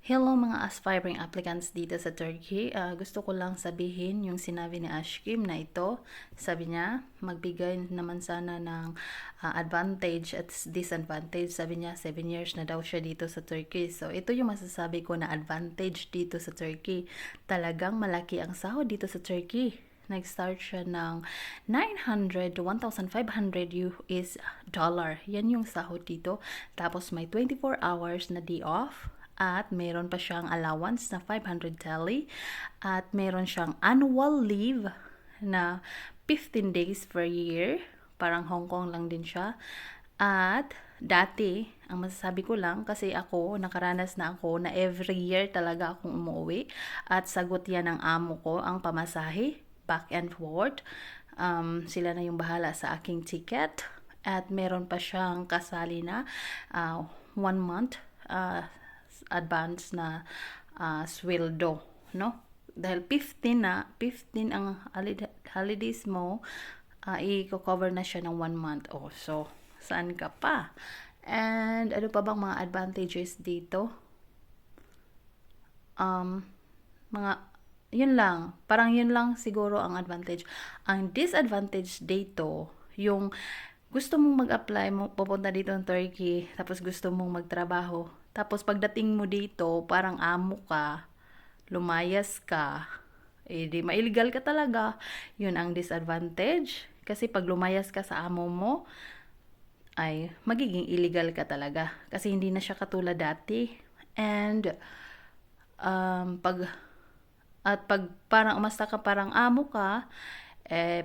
Hello mga aspiring applicants dito sa Turkey. Gusto ko lang sabihin yung sinabi ni Ashkim na ito. Sabi niya, magbigay naman sana ng advantage at disadvantage. Sabi niya, 7 years na daw siya dito sa Turkey. So, ito yung masasabi ko na advantage dito sa Turkey. Talagang malaki ang sahod dito sa Turkey. Nag-start siya ng 900 to 1,500 US dollar. Yan yung sahod dito. Tapos may 24 hours na day off. At meron pa siyang allowance na 500 tally. At meron siyang annual leave na 15 days per year. Parang Hong Kong lang din siya. At dati, ang masasabi ko lang, kasi ako, nakaranas na ako na every year talaga akong umuwi. At sagot yan ng amo ko ang pamasahe, back and forth. Sila na yung bahala sa aking ticket. At meron pa siyang kasali na 1 month advance na sweldo, no? Dahil 15 ang holidays mo, i-cover na siya ng 1 month. Oh, so, saan ka pa? And, ano pa bang mga advantages dito? Yun lang. Parang yun lang siguro ang advantage. Ang disadvantage dito, yung gusto mong mag-apply, pupunta dito ng Turkey, tapos gusto mong magtrabaho. Tapos pagdating mo dito, parang amo ka, lumayas ka, di ma-illegal ka talaga. Yun ang disadvantage. Kasi pag lumayas ka sa amo mo, ay magiging illegal ka talaga. Kasi hindi na siya katulad dati. And, pag parang umasta ka parang amo ka,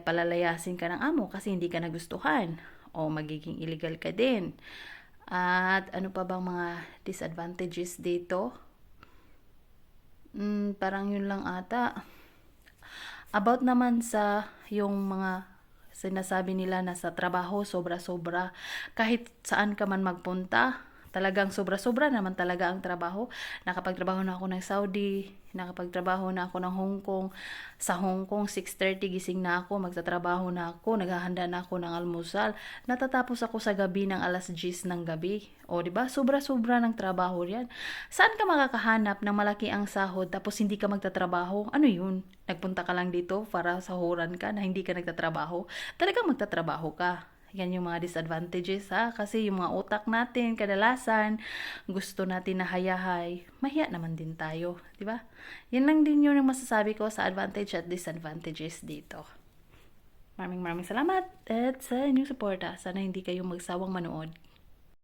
palalayasin ka ng amo kasi hindi ka nagustuhan o magiging illegal ka din. At ano pa bang mga disadvantages dito? Parang yun lang ata. About naman sa yung mga sinasabi nila na sa trabaho, sobra-sobra. Kahit saan ka man magpunta, talagang sobra-sobra naman talaga ang trabaho. Nakapagtrabaho na ako ng Saudi, nakapagtrabaho na ako ng Hong Kong. Sa Hong Kong, 6:30 gising na ako, magtatrabaho na ako, naghahanda na ako ng almusal. Natatapos ako sa gabi ng 10:00 ng gabi. O, di ba? Sobra-sobra ng trabaho riyan. Saan ka makakahanap ng malaki ang sahod tapos hindi ka magtatrabaho? Ano yun? Nagpunta ka lang dito para sahuran ka na hindi ka nagtatrabaho? Talagang magtatrabaho ka. Yan yung mga disadvantages ha. Kasi yung mga utak natin, kadalasan, gusto natin na hayahay. Mahiya naman din tayo. Di ba? Yan lang din yun yung masasabi ko sa advantage at disadvantages dito. Maraming salamat at sa inyong suporta. Sana hindi kayo magsawang manood.